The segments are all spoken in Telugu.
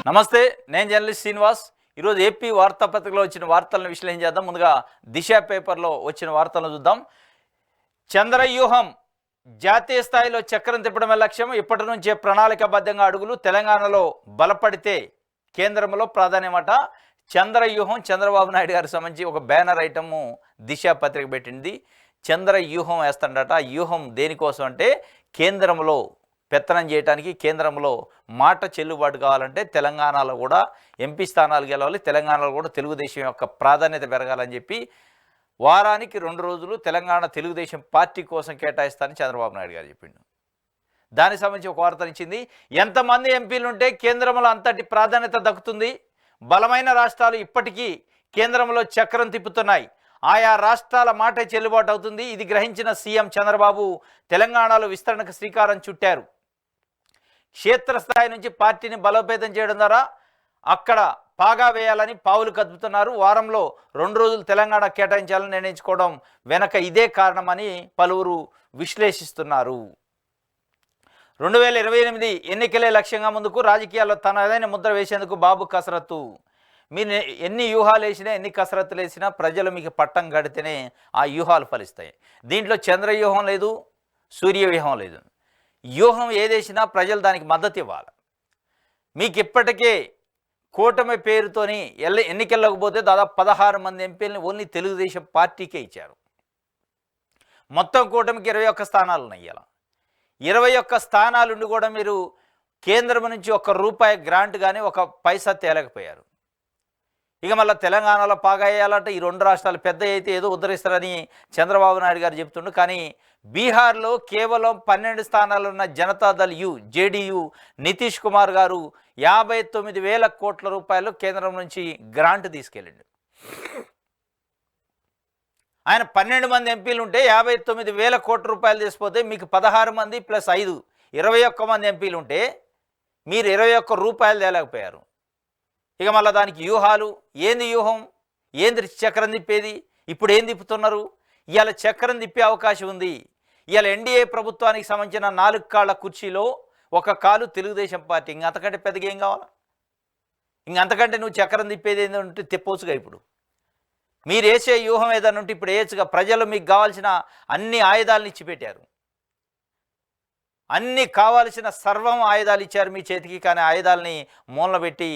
నమస్తే, నేను జర్నలిస్ట్ శ్రీనివాస్. ఈరోజు ఏపీ వార్తాపత్రికలో వచ్చిన వార్తలను విశ్లేషణ చేద్దాం. ముందుగా దిశ పేపర్లో వచ్చిన వార్తలను చూద్దాం. చంద్రవ్యూహం జాతీయ స్థాయిలో చక్రం తిప్పడమే లక్ష్యం, ఇప్పటి నుంచే ప్రణాళికాబద్ధంగా అడుగులు, తెలంగాణలో బలపడితే కేంద్రంలో ప్రాధాన్యమట. చంద్రవ్యూహం చంద్రబాబు నాయుడు గారికి సంబంధించి ఒక బ్యానర్ ఐటము దిశ పత్రిక పెట్టింది. చంద్రవ్యూహం వేస్తాడట. వ్యూహం దేనికోసం అంటే కేంద్రంలో పెత్తనం చేయడానికి, కేంద్రంలో మాట చెల్లుబాటు కావాలంటే తెలంగాణలో కూడా ఎంపీ స్థానాలు గెలవాలి, తెలంగాణలో కూడా తెలుగుదేశం యొక్క ప్రాధాన్యత పెరగాలని చెప్పి వారానికి 2 రోజులు తెలంగాణ తెలుగుదేశం పార్టీ కోసం కేటాయిస్తానని చంద్రబాబు నాయుడు గారు చెప్పిండు. దానికి సంబంధించి ఒక వార్తనిచ్చింది. ఎంతమంది ఎంపీలు ఉంటే కేంద్రంలో అంతటి ప్రాధాన్యత దక్కుతుంది, బలమైన రాష్ట్రాలు ఇప్పటికీ కేంద్రంలో చక్రం తిప్పుతున్నాయి, ఆయా రాష్ట్రాల మాట చెల్లుబాటు అవుతుంది. ఇది గ్రహించిన సీఎం చంద్రబాబు తెలంగాణలో విస్తరణకు శ్రీకారం చుట్టారు. క్షేత్రస్థాయి నుంచి పార్టీని బలోపేతం చేయడం ద్వారా అక్కడ పాగా వేయాలని పావులు కదుపుతున్నారు. వారంలో 2 రోజులు తెలంగాణ కేటాయించాలని నిర్ణయించుకోవడం వెనక ఇదే కారణమని పలువురు విశ్లేషిస్తున్నారు. 2028 ఎన్నికలే లక్ష్యంగా ముందుకు, రాజకీయాల్లో తనదైన ముద్ర వేసేందుకు బాబు కసరత్తు. మీరు ఎన్ని వ్యూహాలు వేసినా, ఎన్ని కసరత్తులు వేసినా ప్రజలు మీకు పట్టం కడితేనే ఆ వ్యూహాలు ఫలిస్తాయి. దీంట్లో చంద్రవ్యూహం లేదు, సూర్యవ్యూహం లేదు. వ్యూహం ఏదేసినా ప్రజలు దానికి మద్దతు ఇవ్వాలి. మీకు ఇప్పటికే కూటమి పేరుతోని ఎన్నికల్లోకి పోతే దాదాపు 16 మంది ఎంపీలని ఓన్లీ తెలుగుదేశం పార్టీకే ఇచ్చారు. మొత్తం కూటమికి 21 స్థానాలు ఉన్నాయి. ఇలా 21 స్థానాలుండి కూడా మీరు కేంద్రం నుంచి ₹1 గ్రాంట్ కానీ 1 పైసా తేలేకపోయారు. ఇక మళ్ళీ తెలంగాణలో పాగా వేయాలంటే ఈ 2 రాష్ట్రాలు పెద్ద అయితే ఏదో ఉద్ధరిస్తారని చంద్రబాబు నాయుడు గారు చెప్తుండు. కానీ బీహార్లో కేవలం 12 స్థానాలున్న జనతాదళ్ యు జేడీయూ నితీష్ కుమార్ గారు 59,000 కోట్ల రూపాయలు కేంద్రం నుంచి గ్రాంట్ తీసుకెళ్ళిండు. ఆయన 12 మంది ఎంపీలు ఉంటే 59,000 కోట్ల రూపాయలు తీసిపోతే మీకు 16 మంది ప్లస్ 5 21 మంది ఎంపీలు ఉంటే మీరు ₹21 తేలేకపోయారు. ఇక మళ్ళీ దానికి వ్యూహాలు ఏంది, వ్యూహం ఏంది, చక్రం తిప్పేది. ఇప్పుడు ఏం తిప్పుతున్నారు? ఇవాళ చక్రం తిప్పే అవకాశం ఉంది. ఇవాళ ఎన్డీఏ ప్రభుత్వానికి సంబంధించిన 4 కాళ్ళ కుర్చీలో 1 కాలు తెలుగుదేశం పార్టీ. అంతకంటే పెద్దగా ఏం కావాలా? అంతకంటే నువ్వు చక్రం తిప్పేది ఏంటంటే తిప్పవచ్చుగా. ఇప్పుడు మీరు వేసే వ్యూహం ఏదైనా ఉంటే ఇప్పుడు వేయచ్చుగా. ప్రజలు మీకు కావాల్సిన అన్ని ఆయుధాలను ఇచ్చిపెట్టారు, అన్ని కావాల్సిన సర్వం ఆయుధాలు ఇచ్చారు మీ చేతికి. కానీ ఆయుధాలని మూలన పెట్టి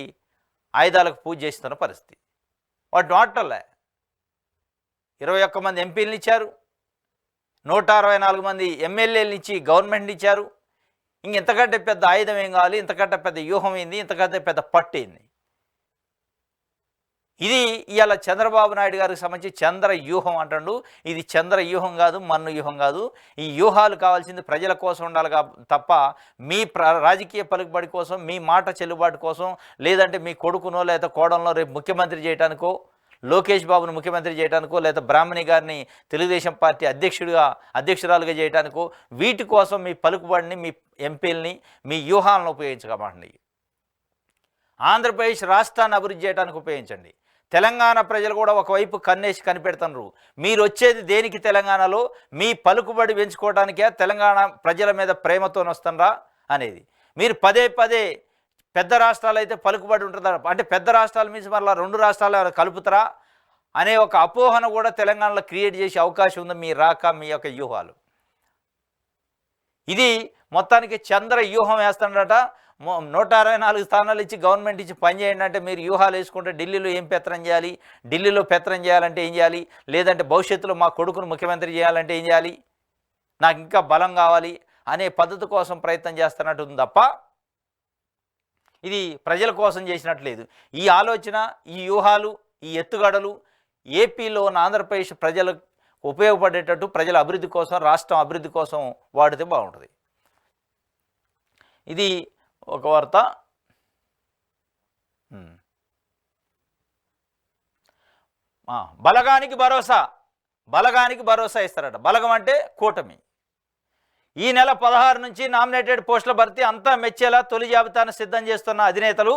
ఆయుధాలకు పూజ చేస్తున్న పరిస్థితి. వాటి నోటలే 21 మంది ఎంపీలను ఇచ్చారు, 164 మంది ఎమ్మెల్యేలను ఇచ్చి గవర్నమెంట్ని ఇచ్చారు. ఇంతకంటే పెద్ద ఆయుధం ఏం కావాలి? ఇంతకంటే పెద్ద వ్యూహం ఏంది? ఇంతకంటే పెద్ద పట్టు ఏంది? ఇది ఇవాళ చంద్రబాబు నాయుడు గారికి సంబంధించి చంద్ర వ్యూహం అంటాడు. ఇది చంద్ర వ్యూహం కాదు, మన్ను వ్యూహం కాదు. ఈ వ్యూహాలు కావాల్సింది ప్రజల కోసం ఉండాలి తప్ప మీ రాజకీయ పలుకుబడి కోసం, మీ మాట చెల్లుబాటు కోసం, లేదంటే మీ కొడుకునో లేదా కోడలను రేపు ముఖ్యమంత్రి చేయడానికో, లోకేష్ బాబును ముఖ్యమంత్రి చేయడానికో, లేదా బ్రాహ్మణి గారిని తెలుగుదేశం పార్టీ అధ్యక్షురాలుగా చేయడానికో, వీటి కోసం మీ పలుకుబడిని, మీ ఎంపీలని, మీ వ్యూహాలను ఉపయోగించకమండి. ఆంధ్రప్రదేశ్ రాష్ట్రాన్ని అభివృద్ధి చేయడానికి ఉపయోగించండి. తెలంగాణ ప్రజలు కూడా ఒకవైపు కన్నేసి కనిపెడుతున్నారు. మీరు వచ్చేది దేనికి? తెలంగాణలో మీ పలుకుబడి పెంచుకోవడానికే, తెలంగాణ ప్రజల మీద ప్రేమతో వస్తున్నారా అనేది. మీరు పదే పెద్ద రాష్ట్రాలు అయితే పలుకుబడి ఉంటుందా అంటే పెద్ద రాష్ట్రాల మీద మళ్ళీ 2 రాష్ట్రాలు కలుపుతారా అనే ఒక అపోహన కూడా తెలంగాణలో క్రియేట్ చేసే అవకాశం ఉంది మీ మీ యొక్క వ్యూహాలు. ఇది మొత్తానికి చంద్ర వ్యూహం వేస్తాడట. 164 స్థానాలు ఇచ్చి గవర్నమెంట్ ఇచ్చి పని చేయండి అంటే మీరు వ్యూహాలు వేసుకుంటే ఢిల్లీలో ఏం పెత్తనం చేయాలి, ఢిల్లీలో పెత్తనం చేయాలంటే ఏం చేయాలి, లేదంటే భవిష్యత్తులో మా కొడుకును ముఖ్యమంత్రి చేయాలంటే ఏం చేయాలి, నాకు ఇంకా బలం కావాలి అనే పద్ధతి కోసం ప్రయత్నం చేస్తున్నట్టు ఉంది తప్ప ఇది ప్రజల కోసం చేసినట్లేదు. ఈ ఆలోచన, ఈ వ్యూహాలు, ఈ ఎత్తుగడలు ఏపీలో ఉన్న ఆంధ్రప్రదేశ్ ప్రజలకు ఉపయోగపడేటట్టు, ప్రజల అభివృద్ధి కోసం, రాష్ట్రం అభివృద్ధి కోసం వాడితే బాగుంటుంది. ఇది ఒక వార్త. బలగానికి భరోసా ఇస్తారట. బలగం అంటే కూటమి. ఈ నెల 16 నుంచి నామినేటెడ్ పోస్టుల భర్తీ అంతా మెచ్చేలా తొలి జాబితాను సిద్ధం చేస్తున్న అధినేతలు,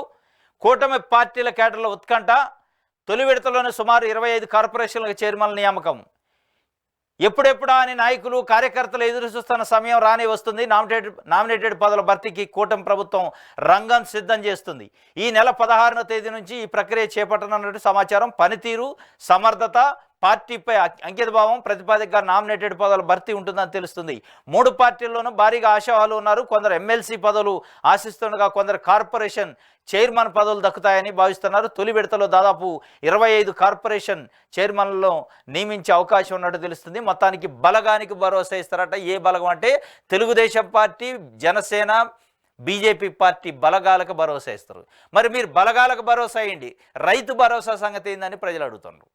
కూటమి పార్టీల కేటర్ల ఉత్కంఠ. తొలి విడతలోనే సుమారు 25 కార్పొరేషన్లకు చైర్మన్ల నియామకం. ఎప్పుడెప్పుడా అని నాయకులు కార్యకర్తలు ఎదురు చూస్తున్న సమయం రానే వస్తుంది. నామినేటెడ్ పదవుల భర్తీకి కూటమి ప్రభుత్వం రంగం సిద్ధం చేస్తుంది. ఈ నెల 16వ తేదీ నుంచి ఈ ప్రక్రియ చేపట్టనున్నట్టు సమాచారం. పనితీరు, సమర్థత, పార్టీపై అంకితభావం ప్రతిపాదికగా నామినేటెడ్ పదవుల భర్తీ ఉంటుందని తెలుస్తుంది. 3 పార్టీల్లోనూ భారీగా ఆశావాలు ఉన్నారు. కొందరు ఎమ్మెల్సీ పదవులు ఆశిస్తుండగా కొందరు కార్పొరేషన్ చైర్మన్ పదవులు దక్కుతాయని భావిస్తున్నారు. తొలి విడతలో దాదాపు 25 కార్పొరేషన్ చైర్మన్లను నియమించే అవకాశం ఉన్నట్టు తెలుస్తుంది. మొత్తానికి బలగానికి భరోసా ఇస్తారట. ఏ బలగం అంటే Telugu Desam party, Janasena, BJP party బలగాలకు భరోసా ఇస్తారు. మరి మీరు బలగాలకు భరోసా అయ్యండి, రైతు భరోసా సంగతి ఏందని ప్రజలు అడుగుతున్నారు.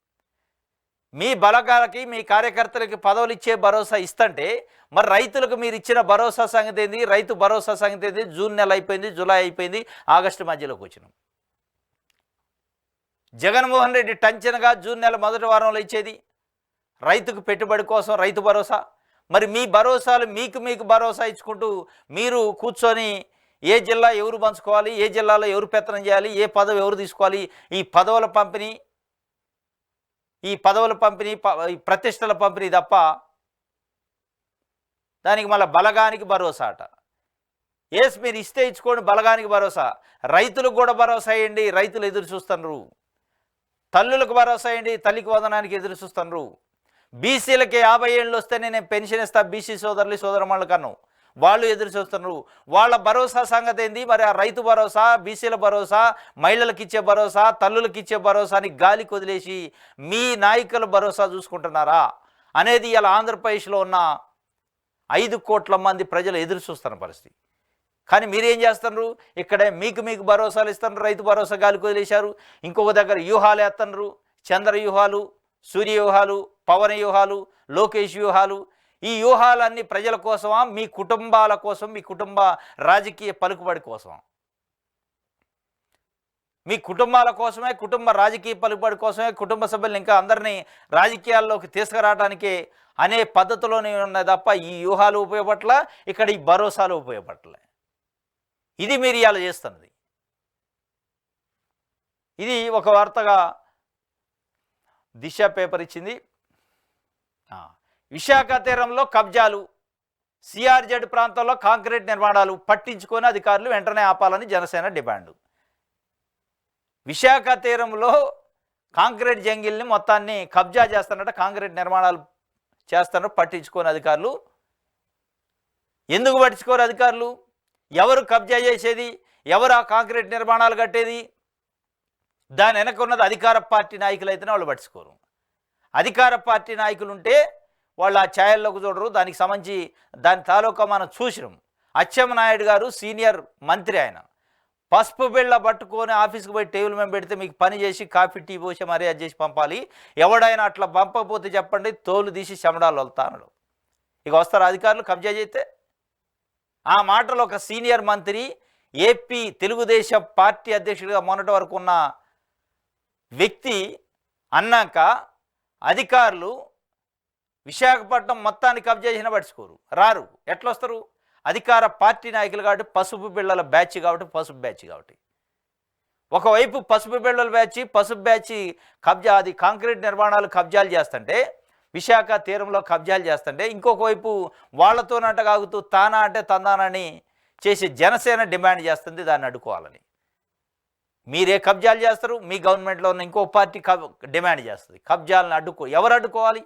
మీ బలగాలకి, మీ కార్యకర్తలకి పదవులు ఇచ్చే భరోసా ఇస్తుంటే మరి రైతులకు మీరు ఇచ్చిన భరోసా సంగతి ఏంది? రైతు భరోసా సంగతి ఏంది? జూన్ నెల అయిపోయింది, జూలై అయిపోయింది, ఆగస్టు మధ్యలోకి వచ్చినాం. జగన్మోహన్ రెడ్డి టంచనగా జూన్ నెల మొదటి వారంలో ఇచ్చేది రైతుకు పెట్టుబడి కోసం రైతు భరోసా. మరి మీ భరోసాలు మీకు భరోసా ఇచ్చుకుంటూ మీరు కూర్చొని ఏ జిల్లా ఎవరు పంచుకోవాలి, ఏ జిల్లాలో ఎవరు పెత్తనం చేయాలి, ఏ పదవి ఎవరు తీసుకోవాలి, ఈ పదవుల పంపిణీ, ఈ ప్రతిష్టల పంపిణీ తప్ప దానికి మళ్ళీ బలగానికి భరోసా అట. మీరు ఇస్తే ఇచ్చుకోండి, బలగానికి భరోసా. రైతులకు కూడా భరోసా అయ్యండి, రైతులు ఎదురు చూస్తున్నారు. తల్లులకు భరోసా అయ్యండి, తల్లికి వందనానికి ఎదురు చూస్తున్నారు. బీసీలకి 50 ఏళ్ళు వస్తేనే నేను పెన్షన్ ఇస్తా బీసీ సోదరులు సోదరమణుల కన్నా వాళ్ళు ఎదురు చూస్తున్నారు. వాళ్ళ భరోసా సంగతి ఏంది? మరి ఆ రైతు భరోసా, బీసీల భరోసా, మహిళలకు ఇచ్చే భరోసా, తల్లులకు ఇచ్చే భరోసాని గాలికి వదిలేసి మీ నాయకుల భరోసా చూసుకుంటున్నారా అనేది ఇలా ఆంధ్రప్రదేశ్లో ఉన్న 5 కోట్ల మంది ప్రజలు ఎదురు చూస్తున్న పరిస్థితి. కానీ మీరేం చేస్తున్నారు? ఇక్కడే మీకు భరోసాలు ఇస్తున్నారు, రైతు భరోసా గాలికి వదిలేశారు. ఇంకొక దగ్గర వ్యూహాలు వేస్తున్నారు, చంద్ర వ్యూహాలు, సూర్య వ్యూహాలు, పవన్ వ్యూహాలు, లోకేష్ వ్యూహాలు. ఈ వ్యూహాలన్నీ ప్రజల కోసమా, మీ కుటుంబాల కోసం, మీ కుటుంబ రాజకీయ పలుకుబడి కోసమా? మీ కుటుంబాల కోసమే, కుటుంబ రాజకీయ పలుకుబడి కోసమే, కుటుంబ సభ్యులను ఇంకా అందరినీ రాజకీయాల్లోకి తీసుకురావడానికి అనే పద్ధతిలోనే ఉన్నాయి తప్ప ఈ వ్యూహాలు ఉపయోగపట్ల, ఇక్కడ ఈ భరోసాలు ఉపయోగపట్లే. ఇది మీరు ఇవాళ చేస్తున్నది. ఇది ఒక వార్తగా దిశ పేపర్ ఇచ్చింది. విశాఖ తీరంలో కబ్జాలు, సిఆర్జెడ్ ప్రాంతంలో కాంక్రీట్ నిర్మాణాలు పట్టించుకొని అధికారులు వెంటనే ఆపాలని జనసేన డిమాండ్. విశాఖ తీరంలో కాంక్రీట్ జంగిల్ని మొత్తాన్ని కబ్జా చేస్తున్నట్టు, కాంక్రీట్ నిర్మాణాలు చేస్తున్నట్టు పట్టించుకొని అధికారులు. ఎందుకు పట్టించుకోరు అధికారులు? ఎవరు కబ్జా చేసేది? ఎవరు ఆ కాంక్రీట్ నిర్మాణాలు కట్టేది? దాని వెనక ఉన్నది అధికార పార్టీ నాయకులు అయితేనే వాళ్ళు పట్టించుకోరు. అధికార పార్టీ నాయకులు ఉంటే వాళ్ళు ఆ ఛాయల్లోకి చూడరు. దానికి సంబంధించి దాని తాలూకా మనం చూసినాం. అచ్చెన్నాయుడు గారు సీనియర్ మంత్రి, ఆయన పసుపు బిళ్ళ పట్టుకొని ఆఫీస్కి పోయి టేబుల్ మీద పెడితే మీకు పని చేసి కాఫీ టీ పోసి మర్యాద చేసి పంపాలి. ఎవడైనా అట్లా పంపకపోతే చెప్పండి, తోలు తీసి చెమడాలు వెళ్తాను. ఇక వస్తారు అధికారులు కబ్జా చేస్తే. ఆ మాటలో ఒక సీనియర్ మంత్రి, ఏపీ తెలుగుదేశం పార్టీ అధ్యక్షుడిగా మొన్నటి వరకు ఉన్న వ్యక్తి అన్నాక అధికారులు విశాఖపట్నం మొత్తాన్ని కబ్జా చేసిన పట్టించుకోరు, రారు. ఎట్లా వస్తారు? అధికార పార్టీ నాయకులు కాబట్టి, పసుపు బిళ్ళల బ్యాచ్ కాబట్టి, పసుపు బ్యాచ్ కాబట్టి. ఒకవైపు పసుపు బిళ్ళల బ్యాచ్, పసుపు బ్యాచ్ కబ్జా, అది కాంక్రీట్ నిర్మాణాలు కబ్జాలు చేస్తుంటే, విశాఖ తీరంలో కబ్జాలు చేస్తుంటే, ఇంకొక వైపు వాళ్లతోనంట కాగుతూ తానా అంటే తందానని చేసి జనసేన డిమాండ్ చేస్తుంది దాన్ని అడ్డుకోవాలని. మీరే కబ్జాలు చేస్తారు, మీ గవర్నమెంట్లో ఉన్న ఇంకో పార్టీ డిమాండ్ చేస్తుంది. కబ్జాలను ఎవరు అడ్డుకోవాలి?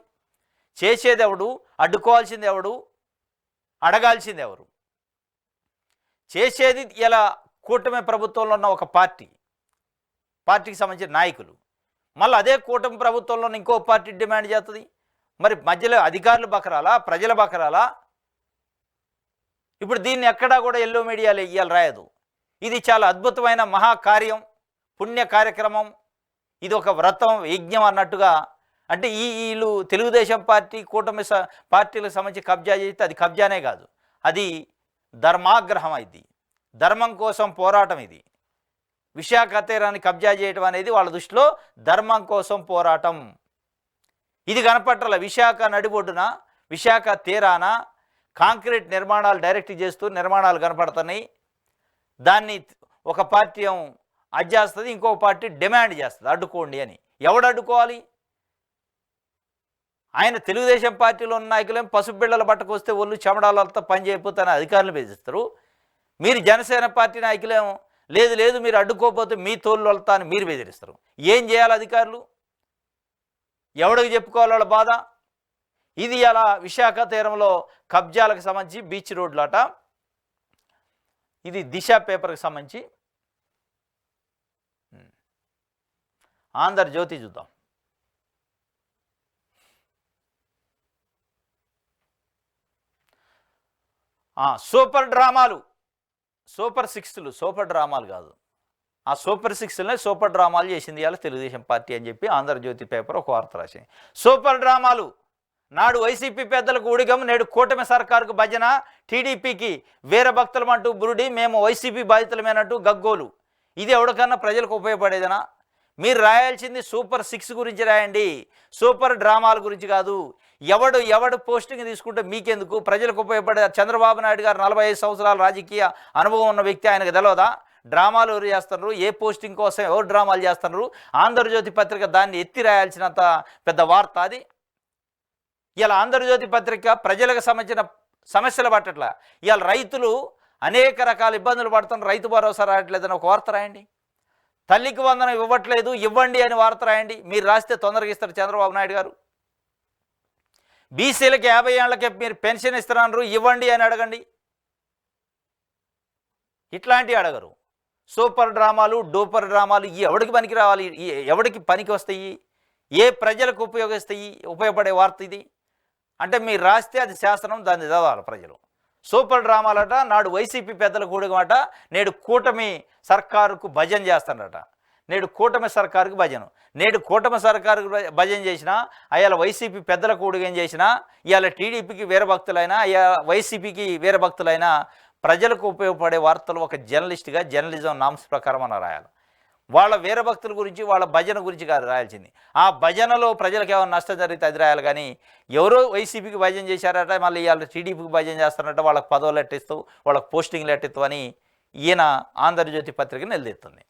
చేసేది ఎవడు? అడ్డుకోవాల్సింది ఎవడు? అడగాల్సింది ఎవరు? చేసేది ఇలా కూటమి ప్రభుత్వంలో ఉన్న ఒక పార్టీకి సంబంధించిన నాయకులు. మళ్ళీ అదే కూటమి ప్రభుత్వంలో ఉన్న ఇంకో పార్టీ డిమాండ్ చేస్తుంది. మరి మధ్యలో అధికారులు బకరాలా, ప్రజల బకరాలా? ఇప్పుడు దీన్ని ఎక్కడా కూడా ఎల్లో మీడియాలో ఇవాళ రాయదు. ఇది చాలా అద్భుతమైన మహాకార్యం, పుణ్య కార్యక్రమం, ఇది ఒక వ్రతం, యజ్ఞం అన్నట్టుగా. అంటే వీళ్ళు తెలుగుదేశం పార్టీ, కూటమి పార్టీలకు సంబంధించి కబ్జా చేస్తే అది కబ్జానే కాదు, అది ధర్మాగ్రహం. ఇది ధర్మం కోసం పోరాటం. ఇది విశాఖ తీరాన్ని కబ్జా చేయడం అనేది వాళ్ళ దృష్టిలో ధర్మం కోసం పోరాటం. ఇది కనపట్టాల. విశాఖ నడిబొడ్డున, విశాఖ తీరాన కాంక్రీట్ నిర్మాణాలు డైరెక్ట్ చేస్తూ నిర్మాణాలు కనపడుతున్నాయి. దాన్ని ఒక పార్టీ అడ్జేస్తుంది, ఇంకొక పార్టీ డిమాండ్ చేస్తుంది అడ్డుకోండి అని. ఎవడు అడ్డుకోవాలి? ఆయన తెలుగుదేశం పార్టీలో ఉన్న నాయకులేం పసుపు బిళ్ళల బట్టకు వస్తే ఒళ్ళు చెమడాలతో పని చేయకపోతే అధికారులు బెదిరిస్తారు. మీరు జనసేన పార్టీ నాయకులేమో లేదు లేదు మీరు అడ్డుకోకపోతే మీ తోళ్ళు వెళ్తా అని మీరు బెదిరిస్తారు. ఏం చేయాలి అధికారులు? ఎవడికి చెప్పుకోవాలి వాళ్ళ బాధ? ఇది అలా విశాఖ తీరంలో కబ్జాలకు సంబంధించి బీచ్ రోడ్లాట. ఇది దిశ పేపర్కి సంబంధించి. ఆంధ్రజ్యోతి చూద్దాం. సూపర్ డ్రామాలు, సూపర్ సిక్స్లు, సూపర్ డ్రామాలు కాదు, ఆ సూపర్ సిక్స్లనే సూపర్ డ్రామాలు చేసింది ఇవాళ తెలుగుదేశం పార్టీ అని చెప్పి ఆంధ్రజ్యోతి పేపర్ ఒక వార్త రాసింది. సూపర్ డ్రామాలు, నాడు వైసీపీ పెద్దలకు ఊడిగం, నేడు కూటమి సర్కారుకు భజన, టీడీపీకి వీర భక్తులమంటూ బురుడి, మేము వైసీపీ బాధితులమేనట్టు గగ్గోలు. ఇది ఎవరికన్నా ప్రజలకు ఉపయోగపడేదనా? మీరు రాయాల్సింది సూపర్ సిక్స్ గురించి రాయండి, సూపర్ డ్రామాల గురించి కాదు. ఎవడు పోస్టింగ్ తీసుకుంటే మీకెందుకు? ప్రజలకు ఉపయోగపడే చంద్రబాబు నాయుడు గారు 45 సంవత్సరాల రాజకీయ అనుభవం ఉన్న వ్యక్తి, ఆయనకు తెలియదా డ్రామాలు ఎవరు చేస్తున్నారు, ఏ పోస్టింగ్ కోసం ఎవరు డ్రామాలు చేస్తున్నారు? ఆంధ్రజ్యోతి పత్రిక దాన్ని ఎత్తి రాయాల్సినంత పెద్ద వార్త అది. ఇలా ఆంధ్రజ్యోతి పత్రిక ప్రజలకు సంబంధించిన సమస్యలు పట్టట్లా. ఇవాళ రైతులు అనేక రకాల ఇబ్బందులు పడుతున్నారు, రైతు భరోసా రావట్లేదని ఒక వార్త రాయండి. తల్లికి వందనం ఇవ్వట్లేదు, ఇవ్వండి అని వార్త రాయండి. మీరు రాస్తే తొందరగా ఇస్తారు చంద్రబాబు నాయుడు గారు. బీసీలకి 50 ఏళ్ళకి మీరు పెన్షన్ ఇస్తున్నారు, ఇవ్వండి అని అడగండి. ఇట్లాంటివి అడగరు. సూపర్ డ్రామాలు, డూపర్ డ్రామాలు ఎవడికి పనికి రావాలి? ఎవడికి పనికి వస్తాయి? ఏ ప్రజలకు ఉపయోగపడే వార్త ఇది? అంటే మీరు రాస్తే అది శాసనం, దాన్ని చదవాలి ప్రజలు. సూపర్ డ్రామాలట, నాడు వైసీపీ పెద్దల కూడగమాట, నేడు కూటమి సర్కారుకు భజన చేస్తాడట. నేడు కూటమి సర్కారుకు భజన, నేడు కూటమి సర్కారుకు భజన చేసినా, అయాల వైసీపీ పెద్దల కూడిగం చేసినా, ఇవాళ టీడీపీకి వీరభక్తులైనా, వైసీపీకి వీరభక్తులైనా ప్రజలకు ఉపయోగపడే వార్తలు ఒక జర్నలిస్ట్గా జర్నలిజం నామ్స్ ప్రకారం అన్న రాయాలి. వాళ్ళ వీరభక్తుల గురించి, వాళ్ళ భజన గురించి కాదు రాయాల్సింది. ఆ భజనలో ప్రజలకు ఏమైనా నష్టం జరిగితే అది రాయాలి. కానీ ఎవరో వైసీపీకి భజన చేశారట, మళ్ళీ ఇవాళ టీడీపీకి భజన చేస్తారట, వాళ్ళకి పదవులు ఎట్టిస్తావు, వాళ్ళకి పోస్టింగ్లు ఎట్టిస్తావు అని ఈయన ఆంధ్రజ్యోతి పత్రిక నిలదీస్తుంది.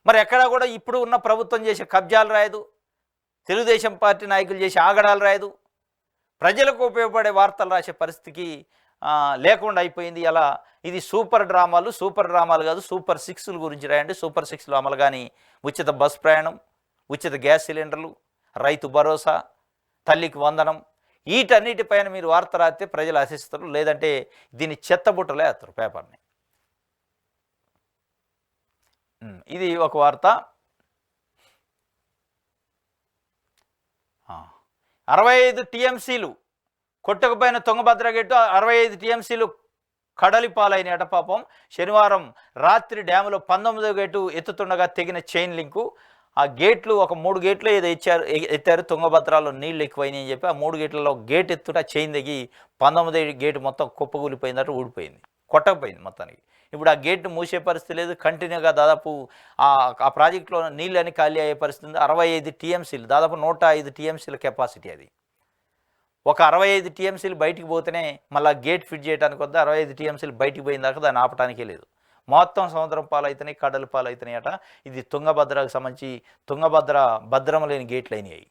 మరి ఎక్కడా కూడా ఇప్పుడు ఉన్న ప్రభుత్వం చేసే కబ్జాలు రాయదు, తెలుగుదేశం పార్టీ నాయకులు చేసే ఆగడాలు రాయదు, ప్రజలకు ఉపయోగపడే వార్తలు రాసే పరిస్థితికి లేకుండా అయిపోయింది. అలా ఇది సూపర్ డ్రామాలు కాదు, సూపర్ సిక్స్ల గురించి రాయండి. సూపర్ సిక్స్లో అమలు కానీ ఉచిత బస్ ప్రయాణం, ఉచిత గ్యాస్ సిలిండర్లు, రైతు భరోసా, తల్లికి వందనం, వీటన్నిటిపైన మీరు వార్త రాస్తే ప్రజలు ఆశిస్తారు. లేదంటే దీన్ని చెత్తబుట్టలే వేస్తారు పేపర్ని. ఇది ఒక వార్త. 65 టీఎంసీలు కొట్టకపోయిన తుంగభద్ర గేటు, 65 టీఎంసీలు కడలి పాలైన పాపం. శనివారం రాత్రి డ్యాములో 19వ గేటు ఎత్తుతుండగా తెగిన చైన్ లింకు. ఆ గేట్లు ఒక 3 గేట్లు ఏదో ఎత్తారు, తుంగభద్రలో నీళ్లు ఎక్కువైనాయి అని చెప్పి ఆ 3 గేట్లలో గేట్ ఎత్తుట చైన్ తెగి 19వ గేటు మొత్తం కుప్పకూలిపోయిందట, ఊడిపోయింది, కొట్టకపోయింది మొత్తానికి. ఇప్పుడు ఆ గేట్ మూసే పరిస్థితి లేదు, కంటిన్యూగా దాదాపు ఆ ప్రాజెక్టులో నీళ్ళని ఖాళీ అయ్యే పరిస్థితి ఉంది. 65 టీఎంసీలు, దాదాపు 105 టీఎంసీల కెపాసిటీ అది. ఒక 65 టీఎంసీలు బయటికి పోతేనే మళ్ళీ గేట్ ఫిట్ చేయడానికి వద్ద 65 టీఎంసీలు బయటికి పోయిన దాకా దాన్ని ఆపటానికే లేదు. మొత్తం సముద్రం పాలవుతున్నాయి, కడలు పాలవుతున్నాయి అట. ఇది తుంగభద్రకు సంబంధించి తుంగభద్ర భద్రం లేని గేట్లు అయినాయి.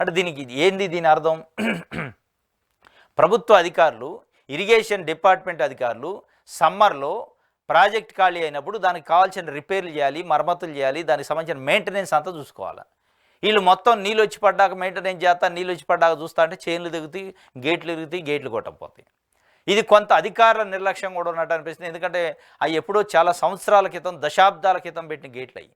అంటే దీనికి ఏంది దీని అర్థం? ప్రభుత్వ అధికారులు, ఇరిగేషన్ డిపార్ట్మెంట్ అధికారులు సమ్మర్లో ప్రాజెక్ట్ ఖాళీ అయినప్పుడు దానికి కావాల్సిన రిపేర్లు చేయాలి, మరమ్మతులు చేయాలి, దానికి సంబంధించిన మెయింటెనెన్స్ అంతా చూసుకోవాలి. వీళ్ళు మొత్తం నీళ్ళు వచ్చి పడ్డాక మెయింటెనెన్స్ చేస్తా, నీళ్ళు వచ్చి పడ్డాక చూస్తా అంటే చైన్లు దిగుతాయి, గేట్లు ఇరుగుతాయి, గేట్లు కొట్టకపోతాయి. ఇది కొంత అధికారుల నిర్లక్ష్యం కూడా ఉన్నట్టు అనిపిస్తుంది. ఎందుకంటే అవి ఎప్పుడో చాలా సంవత్సరాల క్రితం, దశాబ్దాల క్రితం పెట్టిన గేట్లు అయ్యి,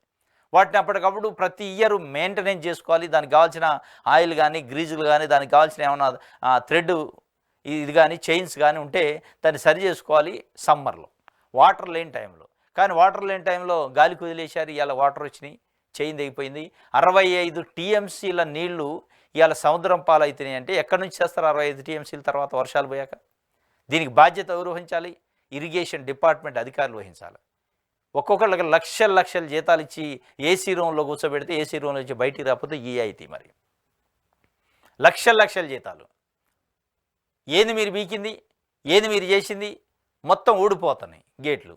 వాటిని అప్పటికప్పుడు ప్రతి ఇయర్ మెయింటెనెన్స్ చేసుకోవాలి. దానికి కావాల్సిన ఆయిల్ కానీ, గ్రీజులు కానీ, దానికి కావాల్సిన ఏమైనా థ్రెడ్ ఇది కానీ, చైన్స్ కానీ ఉంటే దాన్ని సరి చేసుకోవాలి సమ్మర్లో, వాటర్ లేని టైంలో. కానీ వాటర్ లేని టైంలో గాలికి వదిలేశారు, ఇవాళ వాటర్ వచ్చినాయి, చైన్ దిగిపోయింది. 65 టీఎంసీల నీళ్లు ఇవాళ సముద్రం పాలవుతున్నాయి. అంటే ఎక్కడి నుంచి చేస్తారు 65 టీఎంసీల తర్వాత వర్షాలు పోయాక? దీనికి బాధ్యత ఎవరు వహించాలి? ఇరిగేషన్ డిపార్ట్మెంట్ అధికారులు వహించాలి. ఒక్కొక్కళ్ళకి లక్షల జీతాలు ఇచ్చి ఏసీ రూమ్లో కూర్చోబెడితే ఏసీ రూమ్లో నుంచి బయటికి రాకపోతే అయితే మరి లక్షల జీతాలు. ఏంది మీరు బీకింది, ఏంది మీరు చేసింది, మొత్తం ఊడిపోతున్నాయి గేట్లు.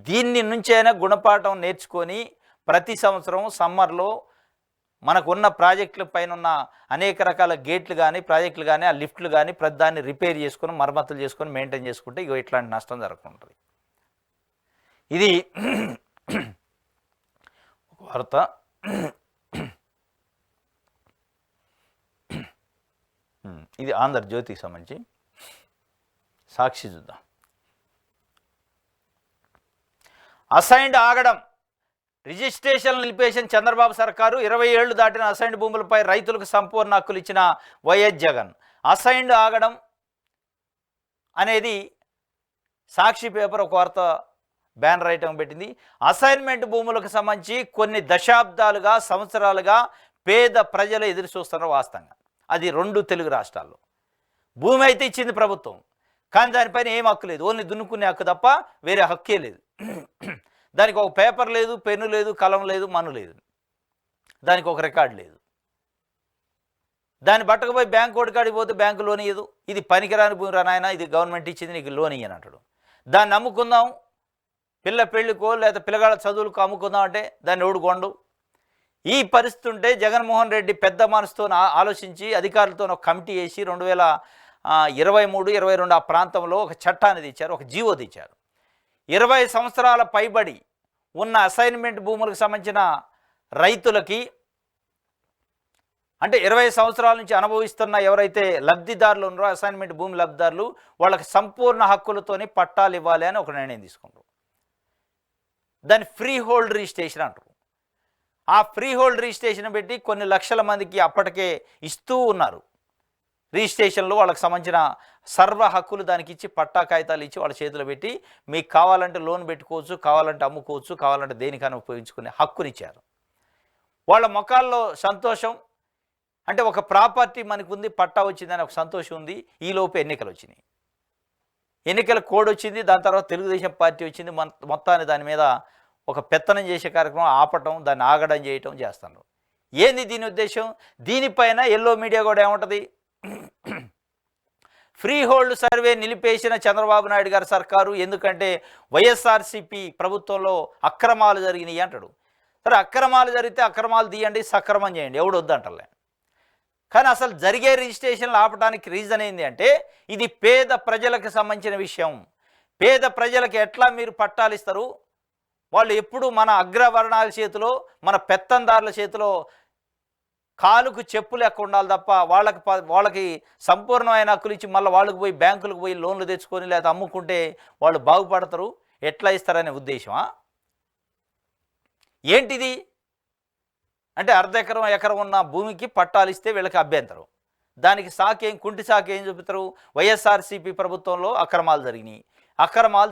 దీన్ని నుంచైనా గుణపాఠం నేర్చుకొని ప్రతి సంవత్సరం సమ్మర్లో మనకున్న ప్రాజెక్టుల పైన ఉన్న అనేక రకాల గేట్లు కానీ ప్రాజెక్టులు కానీ ఆ లిఫ్ట్లు కానీ ప్రతి దాన్ని రిపేర్ చేసుకొని మరమ్మతులు చేసుకొని మెయింటైన్ చేసుకుంటే ఇగో ఇట్లాంటి నష్టం జరుగుతుంటుంది. ఇది ఒక వార్త. ఇది ఆంధ్రజ్యోతికి సంబంధించి. సాక్షి చూద్దాం. అసైన్డ్ ఆగడం, రిజిస్ట్రేషన్ నిలిపేసిన చంద్రబాబు సర్కారు, 20 ఏళ్లు దాటిన అసైన్డ్ భూములపై రైతులకు సంపూర్ణ హక్కులు ఇచ్చిన వైఎస్ జగన్. అసైన్డ్ ఆగడం అనేది సాక్షి పేపర్ ఒక వార్త బ్యానర్ ఐటమ్ పెట్టింది. అసైన్మెంట్ భూములకు సంబంధించి కొన్ని దశాబ్దాలుగా సంవత్సరాలుగా పేద ప్రజలు ఎదురు చూస్తున్నారు వాస్తవంగా. అది 2 తెలుగు రాష్ట్రాల్లో. భూమి అయితే ఇచ్చింది ప్రభుత్వం, కానీ దానిపైన ఏం హక్కు లేదు, ఓన్లీ దున్నుకునే హక్కు తప్ప వేరే హక్కే లేదు. దానికి ఒక పేపర్ లేదు, పెన్ను లేదు, కలం లేదు, మన్ను లేదు, దానికి ఒక రికార్డు లేదు. దాన్ని పట్టకపోయి బ్యాంకు ఓడికాడికి పోతే బ్యాంకు లోన్ ఇయ్యదు. ఇది పనికిరాని భూమి రా నాయన, ఇది గవర్నమెంట్ ఇచ్చింది, నీకు లోన్ ఇయ్యని అంటాడు. దాన్ని అమ్ముకుందాం, పిల్ల పెళ్ళికో లేదా పిల్లగాళ్ళ చదువులకు అమ్ముకుందాం అంటే దాన్ని ఓడుకోండు. ఈ పరిస్థితి ఉంటే జగన్మోహన్ రెడ్డి పెద్ద మనసుతో ఆలోచించి అధికారులతో ఒక కమిటీ వేసి 2023-22 ఆ ప్రాంతంలో ఒక చట్టాన్ని తెచ్చారు, ఒక జీవో తెచ్చారు. 20 సంవత్సరాల పైబడి ఉన్న అసైన్మెంట్ భూములకు సంబంధించిన రైతులకి, అంటే 20 సంవత్సరాల నుంచి అనుభవిస్తున్న ఎవరైతే లబ్ధిదారులు ఉన్నారో అసైన్మెంట్ భూమి లబ్ధిదారులు, వాళ్ళకి సంపూర్ణ హక్కులతోని పట్టాలు ఇవ్వాలి అని ఒక నిర్ణయం తీసుకుంటారు. దాన్ని ఫ్రీ హోల్డ్ రిజిస్ట్రేషన్ అంటారు. ఆ ఫ్రీ హోల్డ్ రిజిస్ట్రేషన్ పెట్టి కొన్ని లక్షల మందికి అప్పటికే ఇస్తూ ఉన్నారు. రిజిస్ట్రేషన్లో వాళ్ళకి సంబంధించిన సర్వ హక్కులు దానికి ఇచ్చి పట్టా కాగితాలు ఇచ్చి వాళ్ళ చేతిలో పెట్టి మీకు కావాలంటే లోన్ పెట్టుకోవచ్చు, కావాలంటే అమ్ముకోవచ్చు, కావాలంటే దేనికైనా ఉపయోగించుకునే హక్కునిచ్చారు. వాళ్ళ ముఖాల్లో సంతోషం. అంటే ఒక ప్రాపర్టీ మనకు ఉంది, పట్టా వచ్చిందని ఒక సంతోషం ఉంది. ఈలోపు ఎన్నికలు వచ్చినాయి, ఎన్నికల కోడ్ వచ్చింది, దాని తర్వాత తెలుగుదేశం పార్టీ వచ్చింది. మొత్తాన్ని దాని మీద ఒక పెత్తనం చేసే కార్యక్రమం ఆపటం, దాన్ని ఆగడం చేయటం చేస్తున్నారు. ఏంది దీని ఉద్దేశం? దీనిపైన ఎల్లో మీడియా కూడా ఏముంటుంది, ఫ్రీ హోల్డ్ సర్వే నిలిపేసిన చంద్రబాబు నాయుడు గారి సర్కారు, ఎందుకంటే వైఎస్ఆర్సీపీ ప్రభుత్వంలో అక్రమాలు జరిగినాయి అంటాడు. సరే, అక్రమాలు జరిగితే అక్రమాలు తీయండి, సక్రమం చేయండి, ఎవడు వద్దంటలే. కానీ అసలు జరిగే రిజిస్ట్రేషన్లు ఆపడానికి రీజన్ ఏంటి అంటే, ఇది పేద ప్రజలకు సంబంధించిన విషయం. పేద ప్రజలకు ఎట్లా మీరు పట్టాలు ఇస్తారు? వాళ్ళు ఎప్పుడు మన అగ్రవర్ణాల చేతిలో, మన పెత్తందారుల చేతిలో కాలుకు చెప్పు లెక్క ఉండాలి తప్ప వాళ్ళకి సంపూర్ణమైన హక్కులు ఇచ్చి మళ్ళీ వాళ్ళకి పోయి బ్యాంకులకు పోయి లోన్లు తెచ్చుకొని లేదా అమ్ముకుంటే వాళ్ళు బాగుపడతారు, ఎట్లా ఇస్తారనే ఉద్దేశమా ఏంటిది? అంటే అర్ధ ఎకరం ఉన్న భూమికి పట్టాలు ఇస్తే వీళ్ళకి అభ్యంతరం. దానికి కుంటి సాకు ఏం చూపుతారు? వైఎస్ఆర్సీపీ ప్రభుత్వంలో అక్రమాలు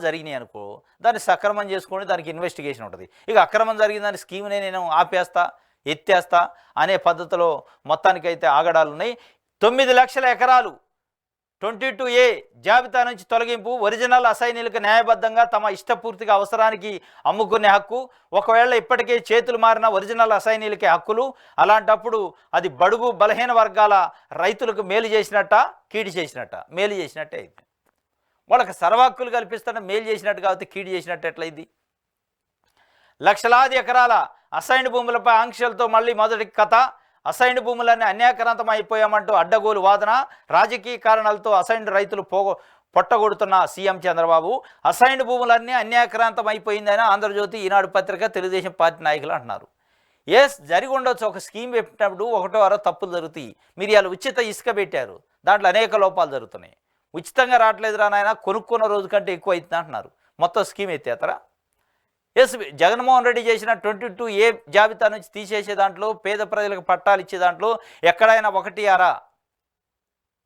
జరిగినాయి అనుకో, దాన్ని సక్రమం చేసుకొని దానికి ఇన్వెస్టిగేషన్ ఉంటుంది. ఇక అక్రమం జరిగిందని స్కీమ్నే నేను ఆపేస్తా, ఎత్తేస్తా అనే పద్ధతిలో మొత్తానికైతే ఆగడాలు ఉన్నాయి. 9 లక్షల ఎకరాలు 22A జాబితా నుంచి తొలగింపు, ఒరిజినల్ అసైనీలకు న్యాయబద్ధంగా తమ ఇష్టపూర్తిగా అవసరానికి అమ్ముకునే హక్కు. ఒకవేళ ఇప్పటికే చేతులు మారిన ఒరిజినల్ అసైనీలకే హక్కులు. అలాంటప్పుడు అది బడుగు బలహీన వర్గాల రైతులకు మేలు చేసినట్ట, కీడు చేసినట్ట? మేలు చేసినట్టే అయింది. వాళ్ళకి సర్వహక్కులు కల్పిస్తున్న మేలు చేసినట్టు కాబట్టి కీడు చేసినట్టు ఎట్లయింది? లక్షలాది ఎకరాల అసైన్డ్ భూములపై ఆంక్షలతో మళ్ళీ మొదటి కథ. అసైన్డ్ భూములన్నీ అన్యాక్రాంతం అయిపోయామంటూ అడ్డగోలు వాదన. రాజకీయ కారణాలతో అసైన్డ్ రైతులు పొట్టగొడుతున్న సీఎం చంద్రబాబు. అసైన్డ్ భూములన్నీ అన్యాక్రాంతం అయిపోయిందని ఆంధ్రజ్యోతి, ఈనాడు పత్రిక, తెలుగుదేశం పార్టీ నాయకులు అంటున్నారు. జరిగి ఉండొచ్చు, ఒక స్కీమ్ పెట్టినప్పుడు 1 తప్పులు జరుగుతాయి. మీరు ఇలా ఉచిత ఇసుక పెట్టారు, దాంట్లో అనేక లోపాలు జరుగుతున్నాయి. ఉచితంగా రావట్లేదు రా నాయన, కొనుక్కున్న రోజు కంటే ఎక్కువ అవుతుంది అంటున్నారు. మొత్తం స్కీమ్ ఎత్తేస్తారా? జగన్మోహన్ రెడ్డి చేసిన 22A జాబితా నుంచి తీసేసే దాంట్లో, పేద ప్రజలకు పట్టాలు ఇచ్చే దాంట్లో ఎక్కడైనా 1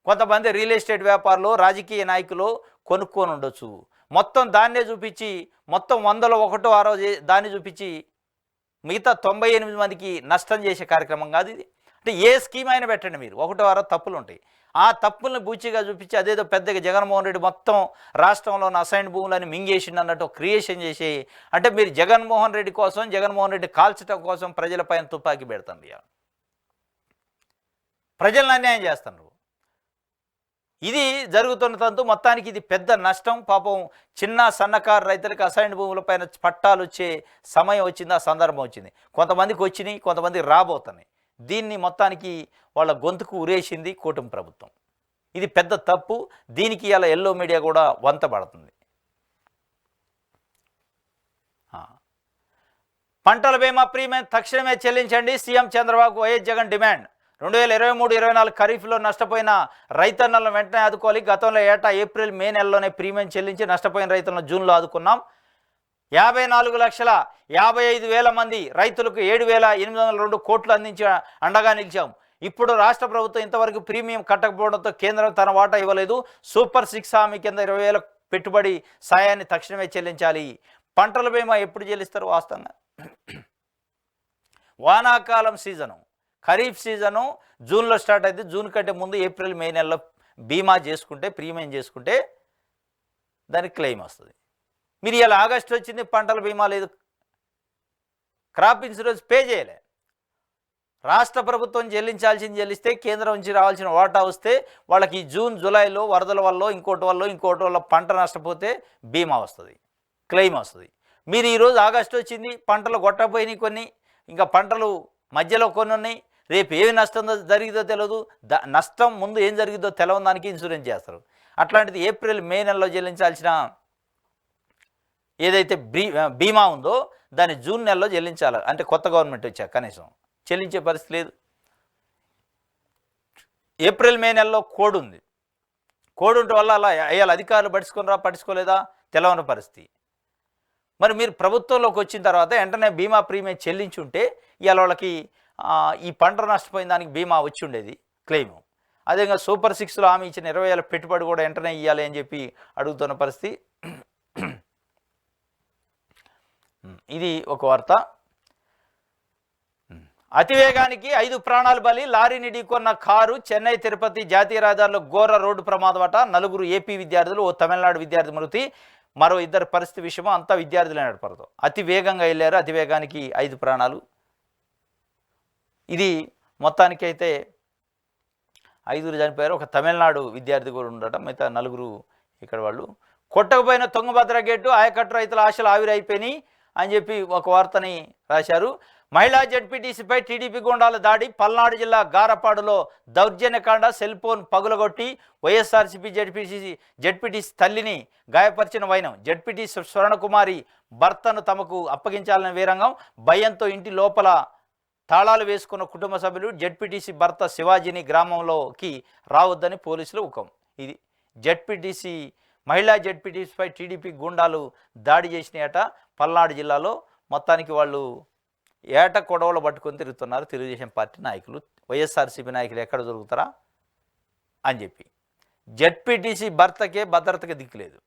కొంతమంది రియల్ ఎస్టేట్ వ్యాపారులు, రాజకీయ నాయకులు కొనుక్కొని ఉండొచ్చు. మొత్తం దాన్నే చూపించి, మొత్తం 100లో 1 దాన్ని చూపించి మిగతా 98 మందికి నష్టం చేసే కార్యక్రమం కాదు ఇది. అంటే ఏ స్కీమ్ అయినా పెట్టండి మీరు, 1 తప్పులు ఉంటాయి. ఆ తప్పులను బూచిగా చూపించి అదేదో పెద్దగా జగన్మోహన్ రెడ్డి మొత్తం రాష్ట్రంలో ఉన్న అసైన్ భూములని మింగేసిండు అన్నట్టు క్రియేషన్ చేసి, అంటే మీరు జగన్మోహన్ రెడ్డి కోసం, జగన్మోహన్ రెడ్డి కాల్చడం కోసం ప్రజలపైన తుపాకీ పెడుతుంది, ప్రజలను అన్యాయం చేస్తున్నారు. ఇది జరుగుతున్న తంతు. మొత్తానికి ఇది పెద్ద నష్టం. పాపం చిన్న సన్నకారు రైతులకు అసైన్డ్ భూములపైన పట్టాలు వచ్చే సమయం వచ్చింది, ఆ సందర్భం వచ్చింది. కొంతమందికి వచ్చినాయి, కొంతమందికి రాబోతున్నాయి. దీన్ని మొత్తానికి వాళ్ళ గొంతుకు ఉరేసింది కూటమి ప్రభుత్వం. ఇది పెద్ద తప్పు. దీనికి ఇలా ఎల్లో మీడియా కూడా వంతపడుతుంది. పంటల బీమా ప్రీమియం తక్షణమే చెల్లించండి, CM Chandrababu YS Jagan demand. 2023-24 ఖరీఫ్లో నష్టపోయిన రైతన్నలను వెంటనే ఆదుకోవాలి. గతంలో ఏటా ఏప్రిల్ మే నెలలోనే ప్రీమియం చెల్లించి నష్టపోయిన రైతులను జూన్లో ఆదుకున్నాం. 54,55,000 మంది రైతులకు 7,802 కోట్లు అందించి అండగా నిలిచాం. ఇప్పుడు రాష్ట్ర ప్రభుత్వం ఇంతవరకు ప్రీమియం కట్టకపోవడంతో కేంద్రం తన వాటా ఇవ్వలేదు. సూపర్ 6 హామీ కింద 20,000 పెట్టుబడి సాయాన్ని తక్షణమే చెల్లించాలి. పంటల బీమా ఎప్పుడు చెల్లిస్తారు? వాస్తవంగా వానాకాలం సీజను, ఖరీఫ్ సీజను జూన్లో స్టార్ట్ అయితే జూన్ కంటే ముందు ఏప్రిల్ మే నెలలో బీమా చేసుకుంటే, ప్రీమియం చేసుకుంటే దానికి క్లెయిమ్ వస్తుంది. మీరు ఇలా ఆగస్టు వచ్చింది, పంటల బీమా లేదు, క్రాప్ ఇన్సూరెన్స్ పే చేయలే. రాష్ట్ర ప్రభుత్వం చెల్లించాల్సింది చెల్లిస్తే కేంద్రం నుంచి రావాల్సిన వాటా వస్తే వాళ్ళకి జూన్ జూలైలో వరదల వల్ల ఇంకోటి వల్ల పంట నష్టపోతే బీమా వస్తుంది, క్లెయిమ్ వస్తుంది. మీరు ఈరోజు ఆగస్టు వచ్చింది, పంటలు గొట్టపోయినాయి కొన్ని, ఇంకా పంటలు మధ్యలో కొన్ని ఉన్నాయి, రేపు ఏమి నష్టం జరిగిద్దో తెలియదు, నష్టం ముందు ఏం జరిగిద్దో తెలియని దానికి ఇన్సూరెన్స్ చేస్తారు. అట్లాంటిది ఏప్రిల్ మే నెలలో చెల్లించాల్సిన ఏదైతే బీమా ఉందో దాన్ని జూన్ నెలలో చెల్లించాలి. అంటే కొత్త గవర్నమెంట్ వచ్చాక కనీసం చెల్లించే పరిస్థితి లేదు. ఏప్రిల్ మే నెలలో కోడ్ ఉంది, కోడ్ ఉండటం వల్ల అలా అయ్యాలి. అధికారులు పట్టించుకోలేదా తెలవని పరిస్థితి. మరి మీరు ప్రభుత్వంలోకి వచ్చిన తర్వాత వెంటనే బీమా ప్రీమియం చెల్లించి ఉంటే ఇవాళ వాళ్ళకి ఈ పంట నష్టపోయిన దానికి బీమా వచ్చి ఉండేది, క్లెయిము. అదేవిధంగా సూపర్ 6లో హామీ ఇచ్చిన 20,000 పెట్టుబడి కూడా వెంటనే ఇవ్వాలి అని చెప్పి అడుగుతున్న పరిస్థితి. ఇది ఒక వార్త. అతివేగానికి 5 ప్రాణాలు బలి, లారీని ఢీకొన్న కారు. చెన్నై తిరుపతి జాతీయ రహదారిలో ఘోర రోడ్డు ప్రమాదమట. 4 ఏపీ విద్యార్థులు, ఓ తమిళనాడు విద్యార్థి మృతి, మరో 2 పరిస్థితి విషయమో అంతా విద్యార్థులే నడపడతాం. అతి వేగంగా వెళ్ళారు, అతివేగానికి 5 ప్రాణాలు. ఇది మొత్తానికి అయితే 5 చనిపోయారు, ఒక తమిళనాడు విద్యార్థి కూడా ఉండటం, మిగతా 4 ఇక్కడ వాళ్ళు. కొట్టకపోయిన తుంగభద్ర గేటు, ఆయకట్టు రైతుల ఆశలు ఆవిరైపోయినాయి అని చెప్పి ఒక వార్తని రాశారు. మహిళా జడ్పీటీసీపై టీడీపీ గుండాల దాడి. పల్నాడు జిల్లా గారపాడులో దౌర్జన్యకాండ, సెల్ ఫోన్ పగులగొట్టి వైఎస్ఆర్సీపీ జడ్పీటీసీ తల్లిని గాయపరిచిన వైనం. జడ్పీటీసీ స్వర్ణకుమారి భర్తను తమకు అప్పగించాలని వీరంగం. భయంతో ఇంటి లోపల తాళాలు వేసుకున్న కుటుంబ సభ్యులు జడ్పీటీసీ భర్త శివాజీని గ్రామంలోకి రావద్దని పోలీసులు హుకం. ఇది జడ్పీటీసీ మహిళా జడ్పీటీసీపై టీడీపీ గుండాలు దాడి చేసినాయట పల్నాడు జిల్లాలో. మొత్తానికి వాళ్ళు ఏట కొడవలు పట్టుకొని తిరుగుతున్నారు తెలుగుదేశం పార్టీ నాయకులు. వైఎస్ఆర్సీపీ నాయకులు ఎక్కడ దొరుకుతారా అని చెప్పి. జడ్పీటీసీ భర్తకే భద్రతకి దిక్కులేదు,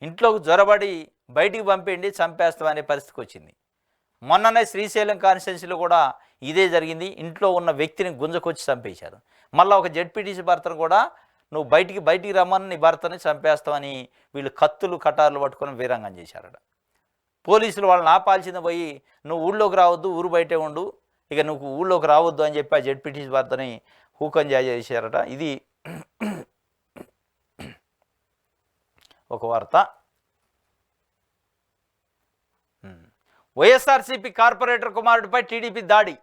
ఇంట్లోకి జ్వరబడి బయటికి పంపేయండి చంపేస్తామనే పరిస్థితికి వచ్చింది. మొన్ననే శ్రీశైలం కాన్స్టిట్యున్సీలో కూడా ఇదే జరిగింది. ఇంట్లో ఉన్న వ్యక్తిని గుంజకొచ్చి చంపేశారు. మళ్ళీ ఒక జడ్పీటీసీ భర్తను కూడా నువ్వు బయటికి రమ్మని నీ భర్తని చంపేస్తామని వీళ్ళు కత్తులు కటార్లు పట్టుకొని వీరంగం చేశారట. పోలీసులు వాళ్ళని ఆపాల్సింది పోయి నువ్వు ఊళ్ళోకి రావద్దు, ఊరు బయటే ఉండు, ఇక నువ్వు ఊళ్ళోకి రావద్దు అని చెప్పి ఆ జడ్పీటీసీ భర్తని హూకం చేశారట. ఇది ఒక వార్త. వైఎస్ఆర్సీపీ కార్పొరేటర్ కుమారుడిపై టీడీపీ దాడి.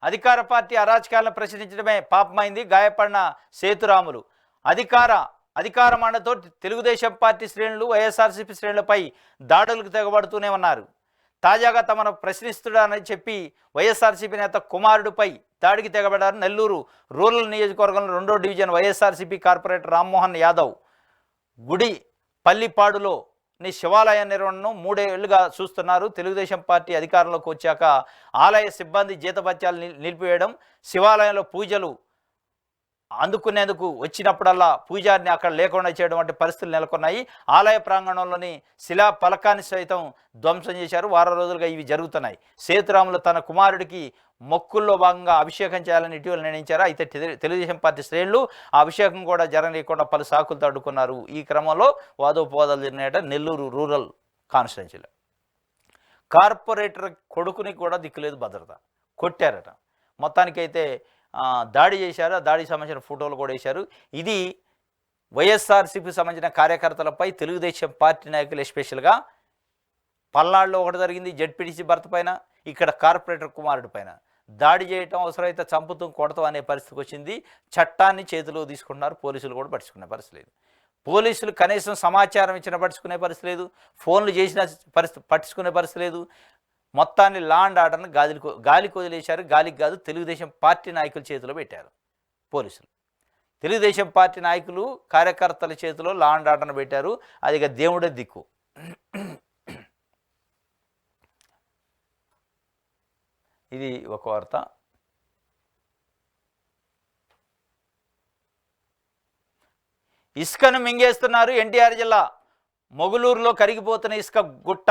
అధికార పార్టీ అరాచకాలను ప్రశ్నించడమే పాపమైంది. గాయపడిన సేతురాములు. అధికార మండతో తెలుగుదేశం పార్టీ శ్రేణులు వైఎస్ఆర్సీపీ శ్రేణులపై దాడులకు తెగబడుతూనే ఉన్నారు. తాజాగా తమను ప్రశ్నిస్తున్నారని చెప్పి వైఎస్ఆర్సీపీ నేత కుమారుడిపై దాడికి తెగబడ్డారు. నెల్లూరు రూరల్ నియోజకవర్గంలో 2వ డివిజన్ వైఎస్ఆర్సీపీ కార్పొరేటర్ రామ్మోహన్ యాదవ్ గుడి పల్లిపాడులో శివాలయ నిర్వహణను 3 ఏళ్లుగా చూస్తున్నారు. తెలుగుదేశం పార్టీ అధికారంలోకి వచ్చాక ఆలయ సిబ్బంది జీతభత్యాలు నిలిపివేయడం, శివాలయంలో పూజలు అందుకునేందుకు వచ్చినప్పుడల్లా పూజారిని అక్కడ లేకుండా చేయడం వంటి పరిస్థితులు నెలకొన్నాయి. ఆలయ ప్రాంగణంలోని శిలా ఫలకాన్ని సైతం ధ్వంసం చేశారు. వారం రోజులుగా ఇవి జరుగుతున్నాయి. సేతురాములు తన కుమారుడికి మొక్కుల్లో భాగంగా అభిషేకం చేయాలని ఇటీవల నిర్ణయించారు. అయితే తెలుగుదేశం పార్టీ శ్రేణులు ఆ అభిషేకం కూడా జరగలేకుండా పలు సాకులతో అడ్డుకున్నారు. ఈ క్రమంలో వాదోపవాదాలు జరిగినాయట నెల్లూరు రూరల్ కాన్స్టిట్యున్సీలో. కార్పొరేటర్ కొడుకుని కూడా దిక్కులేదు భద్రత, కొట్టారట. మొత్తానికైతే దాడి చేశారు. ఆ దాడికి సంబంధించిన ఫోటోలు కూడా వేశారు. ఇది వైఎస్ఆర్సీపీకి సంబంధించిన కార్యకర్తలపై తెలుగుదేశం పార్టీ నాయకులు ఎస్పెషల్గా పల్నాడులో ఒకటి జరిగింది జడ్పీటీసీ భర్త పైన, ఇక్కడ కార్పొరేటర్ కుమారుడి పైన దాడి చేయటం, అవసరమైతే చంపుతూ కొడతాం అనే పరిస్థితికి వచ్చింది. చట్టాన్ని చేతిలో తీసుకుంటున్నారు. పోలీసులు కూడా పట్టించుకునే పరిస్థితి లేదు. పోలీసులు కనీసం సమాచారం ఇచ్చిన పట్టించుకునే పరిస్థితి లేదు. ఫోన్లు చేసిన పట్టించుకునే పరిస్థితి లేదు. మొత్తాన్ని లా అండ్ ఆర్డర్ని గాలికి వదిలేశారు. గాలికి కాదు, తెలుగుదేశం పార్టీ నాయకుల చేతిలో పెట్టారు పోలీసులు. తెలుగుదేశం పార్టీ నాయకులు, కార్యకర్తల చేతిలో లా అండ్ ఆర్డర్ని పెట్టారు. అది ఇక దేవుడే దిక్కు. ఇది ఒక వార్త. ఇసుకను మింగేస్తున్నారు. ఎన్టీఆర్ జిల్లా మొగులూరులో కరిగిపోతున్న ఇసుక గుట్ట.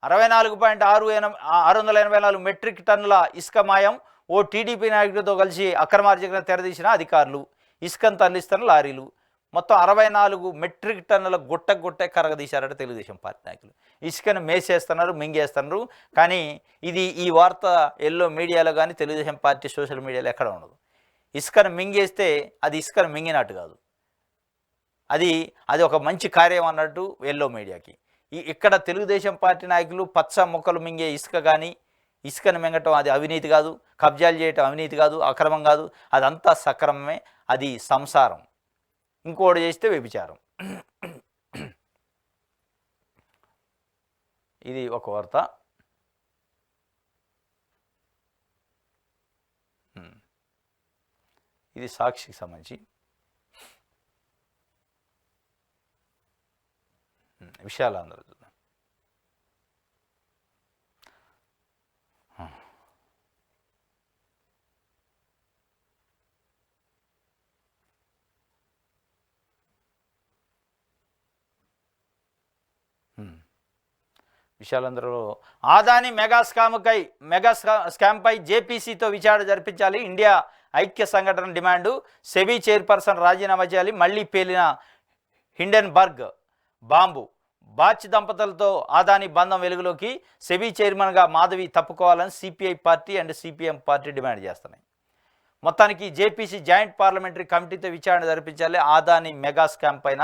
64.684 మెట్రిక్ టన్నుల ఇసుక మాయం. ఓ టీడీపీ నాయకుడితో కలిసి అక్రమార్జన తెరదీసిన అధికారులు. ఇసుకను తరలిస్తున్న లారీలు. మొత్తం 64 మెట్రిక్ టన్నుల గుట్టే కరగదీశారట తెలుగుదేశం పార్టీ నాయకులు. ఇసుకను మేసేస్తున్నారు, మింగేస్తున్నారు. కానీ ఈ వార్త ఎల్లో మీడియాలో కానీ తెలుగుదేశం పార్టీ సోషల్ మీడియాలో ఎక్కడ ఉండదు. ఇసుకను మింగేస్తే అది ఇసుకను మింగినట్టు కాదు, అది ఒక మంచి కార్యం అన్నట్టు ఎల్లో మీడియాకి. ఇక్కడ తెలుగుదేశం పార్టీ నాయకులు పచ్చ మొక్కలు మింగే ఇసుక కానీ, ఇసుకను మింగటం అది అవినీతి కాదు, కబ్జాలు చేయటం అవినీతి కాదు, అక్రమం కాదు, అదంతా సక్రమమే. అది సంసారం. ఇంకోటి చేస్తే వ్యభిచారం. ఇది ఒక వార్త. ఇది సాక్షికి సంబంధించి విషయాలు అందరూ చూద్దాం. విషయాలందరూ ఆదాని మెగా స్కామ్పై జేపీసీతో విచారణ జరిపించాలి. ఇండియా ఐక్య సంఘటన డిమాండు. సెబీ చైర్పర్సన్ రాజీనామా చేయాలి. మళ్లీ పేలిన హిండెన్బర్గ్ బాంబు. బాచ్ దంపతులతో ఆదాని బంధం వెలుగులోకి. సెబీ చైర్మన్గా మాధవి తప్పుకోవాలని CPI party and CPM party demand చేస్తున్నాయి. మొత్తానికి జేపీసీ జాయింట్ పార్లమెంటరీ కమిటీతో విచారణ జరిపించాలి. ఆదాని మెగా స్కామ్ పైన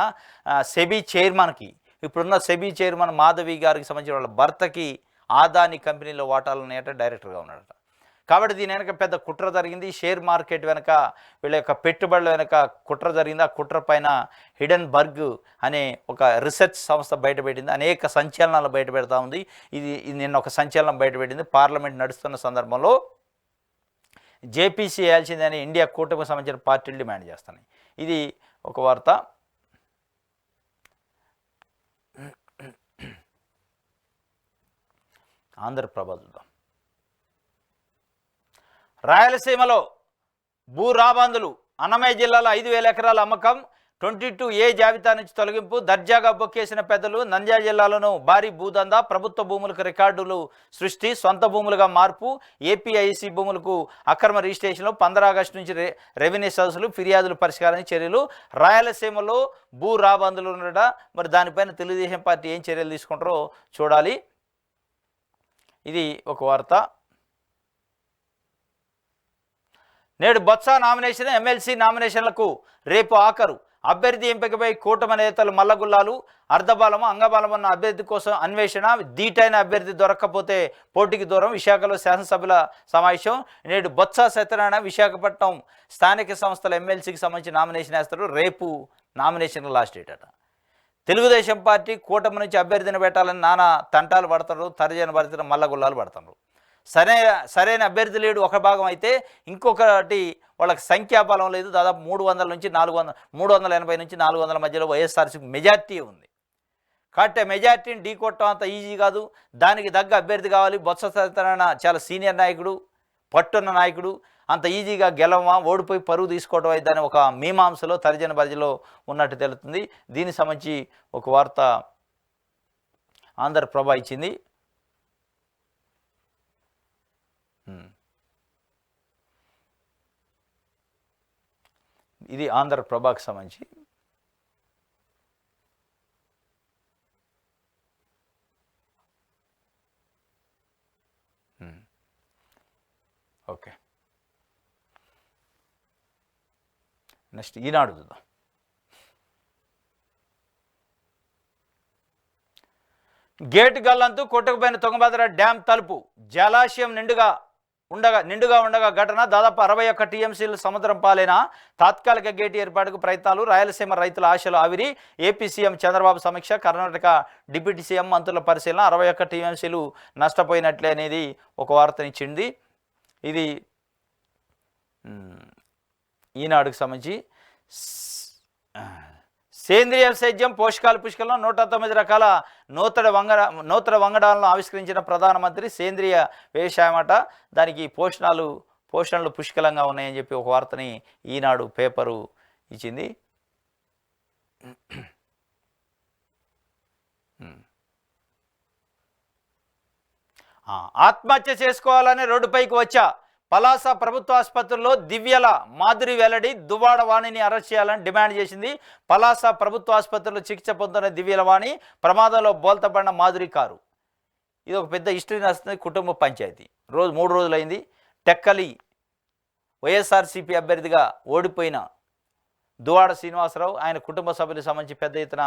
సెబీ చైర్మన్కి, ఇప్పుడున్న సెబీ చైర్మన్ మాధవి గారికి సంబంధించిన వాళ్ళ భర్తకి ఆదాని కంపెనీలో వాటాలు ఉన్నాయట, డైరెక్టర్గా ఉన్నాడట. కాబట్టి దీని వెనక పెద్ద కుట్ర జరిగింది. షేర్ మార్కెట్ వెనక, వీళ్ళ యొక్క పెట్టుబడుల వెనక కుట్ర జరిగింది. ఆ కుట్ర పైన హిడెన్బర్గ్ అనే ఒక రీసెర్చ్ సంస్థ బయటపెట్టింది. అనేక సంచలనాలు బయటపెడతా ఉంది. ఇది నిన్న ఒక సంచలనం బయటపెట్టింది. పార్లమెంట్ నడుస్తున్న సందర్భంలో జేపీసీ వేయాల్సిందని ఇండియా కూటమికి సంబంధించిన పార్టీలు డిమాండ్ చేస్తున్నాయి. ఇది ఒక వార్త. ఆంధ్రప్రభ చూద్దాం. రాయలసీమలో భూ రాబందులు. అన్నమయ్య జిల్లాలో 5,000 ఎకరాల అమ్మకం. 22A జాబితా నుంచి తొలగింపు. దర్జాగా బొక్కేసిన పెద్దలు. నంద్యాల జిల్లాలోనూ భారీ భూదందా. ప్రభుత్వ భూములకు రికార్డులు సృష్టి. సొంత భూములుగా మార్పు. ఏపీఐసి భూములకు అక్రమ రిజిస్ట్రేషన్లు. 15 ఆగస్టు నుంచి రెవెన్యూ సదస్సులు, ఫిర్యాదులు పరిష్కారానికి చర్యలు. రాయలసీమలో భూ రాబందులు ఉండట. మరి దానిపైన తెలుగుదేశం పార్టీ ఏం చర్యలు తీసుకుంటారో చూడాలి. ఇది ఒక వార్త. నేడు బొత్స నామినేషన్. ఎమ్మెల్సీ నామినేషన్లకు రేపు ఆఖరు. అభ్యర్థి ఎంపికపై కూటమి నేతలు మల్లగుల్లాలు. అర్ధబలము అంగబలం ఉన్న అభ్యర్థి కోసం అన్వేషణ. ధీటైన అభ్యర్థి దొరక్కపోతే పోటీకి దూరం. విశాఖలో శాసనసభ్యుల సమావేశం. నేడు బొత్స సత్యనారాయణ విశాఖపట్నం స్థానిక సంస్థల ఎమ్మెల్సీకి సంబంధించి నామినేషన్ వేస్తారు. రేపు నామినేషన్ లాస్ట్ డేట్ అట. తెలుగుదేశం పార్టీ కూటమి నుంచి అభ్యర్థిని పెట్టాలని నానా తంటాలు పడతారు, తర్జన పడతారు, మల్లగుల్లాలు పడతారు. సరైన అభ్యర్థి లేడు ఒక భాగం అయితే, ఇంకొకటి వాళ్ళకి సంఖ్యాబలం లేదు. దాదాపు 300 నుంచి 400, 380 నుంచి 400 మధ్యలో వైఎస్ఆర్సీపీ మెజార్టీ ఉంది. కాబట్టి మెజార్టీని ఢీ కొట్టడం అంత ఈజీ కాదు. దానికి తగ్గ అభ్యర్థి కావాలి. బొత్స సత్యనారాయణ చాలా సీనియర్ నాయకుడు, పట్టున్న నాయకుడు. అంత ఈజీగా గెలవమా, ఓడిపోయి పరువు తీసుకోవడం అయిద్దని ఒక మీమాంసలో తర్జన భర్జలో ఉన్నట్టు తెలుస్తుంది. దీనికి సంబంధించి ఒక వార్త ఆంధ్రప్రభ ఇచ్చింది. ఇది ఆంధ్రప్రభకి సంబంధించి. ఓకే, నెక్స్ట్ ఈనాడు చూద్దాం. గేటు గల్లంతు. కొట్టుకుపోయిన తుంగభద్ర డ్యాం తలుపు. జలాశయం నిండుగా నిండుగా ఉండగా ఘటన దాదాపు 61 టీఎంసీలు సముద్రం పాలైన తాత్కాలిక గేటు ఏర్పాటుకు ప్రయత్నాలు, రాయలసీమ రైతుల ఆశలు ఆవిరి, ఏపీ సీఎం చంద్రబాబు సమీక్ష, కర్ణాటక డిప్యూటీ సీఎం మంత్రుల పరిశీలన, 61 టీఎంసీలు నష్టపోయినట్లే అనేది ఒక వార్తనిచ్చింది. ఇది ఈనాడుకు సంబంధించి. సేంద్రియ సేద్యం పోషకాల పుష్కలం 109 రకాల నూతన వంగడాలను ఆవిష్కరించిన ప్రధానమంత్రి. సేంద్రియ వ్యవసాయం అట, దానికి పోషణలు పుష్కలంగా ఉన్నాయని చెప్పి ఒక వార్తని ఈనాడు పేపరు ఇచ్చింది. ఆత్మహత్య చేసుకోవాలని రోడ్డుపైకి వచ్చా, పలాస ప్రభుత్వ ఆసుపత్రిలో దివ్యల మాధురి వెల్లడి, దువ్వాడ వాణిని అరెస్ట్ చేయాలని డిమాండ్ చేసింది. పలాస ప్రభుత్వ ఆసుపత్రిలో చికిత్స పొందుతున్న దివ్యల వాణి ప్రమాదంలో బోల్తపడిన మాధురి కారు. ఇది ఒక పెద్ద హిస్టరీ నడుస్తుంది. కుటుంబ పంచాయతీ 3 రోజులైంది. టెక్కలి వైఎస్ఆర్సీపీ అభ్యర్థిగా ఓడిపోయిన దువ్వాడ శ్రీనివాసరావు, ఆయన కుటుంబ సభ్యులకు సంబంధించి పెద్ద ఎత్తున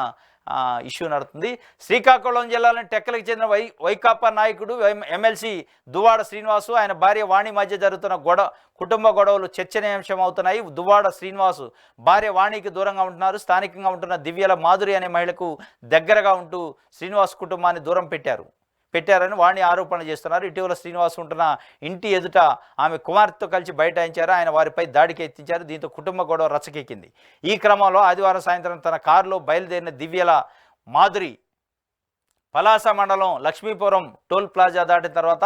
ఇష్యూ నడుతుంది. శ్రీకాకుళం జిల్లాలోని టెక్కలకు చెందిన వైకాపా నాయకుడు ఎమ్మెల్సీ దువ్వాడ శ్రీనివాసు, ఆయన భార్య వాణి మధ్య జరుగుతున్న కుటుంబ గొడవలు చర్చనీయాంశం అవుతున్నాయి. దువ్వాడ శ్రీనివాసు భార్య వాణికి దూరంగా ఉంటున్నారు. స్థానికంగా ఉంటున్న దివ్యల మాధురి అనే మహిళకు దగ్గరగా ఉంటూ శ్రీనివాస్ కుటుంబాన్ని దూరం పెట్టారని వాణి ఆరోపణలు చేస్తున్నారు. ఇటీవల శ్రీనివాస్ ఉంటున్న ఇంటి ఎదుట ఆమె కుమార్తెతో కలిసి బైఠాయించారు. ఆయన వారిపై దాడికి ఎత్తించారు. దీంతో కుటుంబ గొడవ రచ్చకెక్కింది. ఈ క్రమంలో ఆదివారం సాయంత్రం తన కారులో బయలుదేరిన దివ్యల మాధురి పలాస మండలం లక్ష్మీపురం టోల్ ప్లాజా దాటిన తర్వాత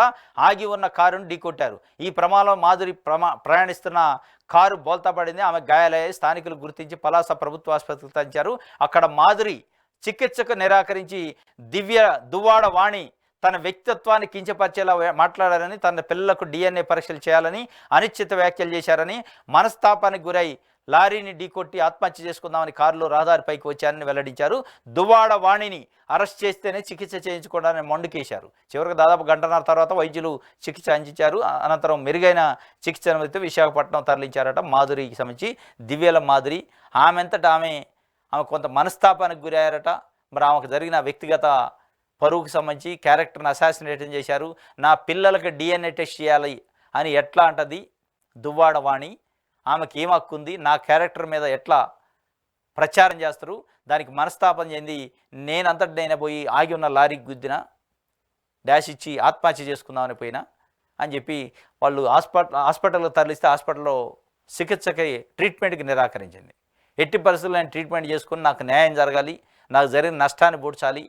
ఆగి ఉన్న కారును ఢీకొట్టారు. ఈ ప్రమాదంలో మాధురి ప్రయాణిస్తున్న కారు బోల్తాపడింది. ఆమె గాయాలయ్యాయి. స్థానికులు గుర్తించి పలాస ప్రభుత్వ ఆసుపత్రికి తరలించారు. అక్కడ మాధురి చికిత్సకు నిరాకరించి దువ్వాడ వాణి తన వ్యక్తిత్వాన్ని కించపరిచేలా మాట్లాడారని, తన పిల్లలకు DNA పరీక్షలు చేయాలని అనిశ్చిత వ్యాఖ్యలు చేశారని, మనస్తాపానికి గురై లారీని ఢీకొట్టి ఆత్మహత్య చేసుకుందామని కారులో రహదారిపైకి వచ్చారని వెల్లడించారు. దువ్వాడ వాణిని అరెస్ట్ చేస్తేనే చికిత్స చేయించుకోవడానికి మొండుకేశారు. చివరికి దాదాపు 1.5 గంటల తర్వాత వైద్యులు చికిత్స అందించారు. అనంతరం మెరుగైన చికిత్స నిమిత్తం విశాఖపట్నం తరలించారట. మాధురికి సంబంధించి దివ్యల మాధురి ఆమె కొంత మనస్తాపానికి గురయ్యారట. మరి ఆమెకు జరిగిన వ్యక్తిగత పరువుకు సంబంధించి క్యారెక్టర్ని అసాసినేషన్ చేశారు. నా పిల్లలకు DNA టెస్ట్ చేయాలి అని ఎట్లా అంటది దువ్వాడ వాణి? ఆమెకి ఏం హక్కు ఉంది? నా క్యారెక్టర్ మీద ఎట్లా ప్రచారం చేస్తారు? దానికి మనస్తాపం చెంది నేనంతటి పోయి ఆగి ఉన్న లారీకి గుద్దిన, డాష్ ఇచ్చి ఆత్మహత్య చేసుకుందామని పోయినా అని చెప్పి వాళ్ళు హాస్పిటల్కి తరలిస్తే హాస్పిటల్లో చికిత్సకి ట్రీట్మెంట్కి నిరాకరించింది. ఎట్టి పరిస్థితుల్లో నేను ట్రీట్మెంట్ చేసుకుని నాకు న్యాయం జరగాలి, నాకు జరిగిన నష్టాన్ని పూడ్చాలి,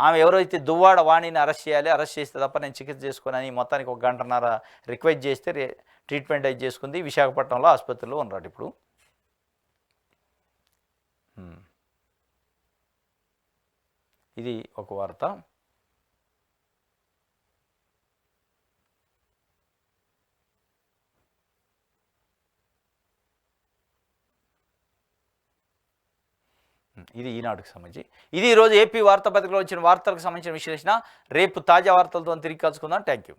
ఆమె ఎవరైతే దువ్వాడ వాణిని అరెస్ట్ చేస్తే తప్ప నేను చికిత్స చేసుకోనని మొత్తానికి 1.5 గంటన్నర రిక్వెస్ట్ చేస్తే ట్రీట్మెంట్ అయితే చేసుకుంది. విశాఖపట్నంలో ఆసుపత్రిలో ఉన్నాడు ఇప్పుడు. ఇది ఒక వార్త. ఇది ఈనాడుకు సంబంధించి. ఇది ఈరోజు ఏపీ వార్తాపత్రికలో వచ్చిన వార్తలకు సంబంధించిన విశ్లేషణ. రేపు తాజా వార్తలతో తిరిగి కలుసుకుందాం. Thank you.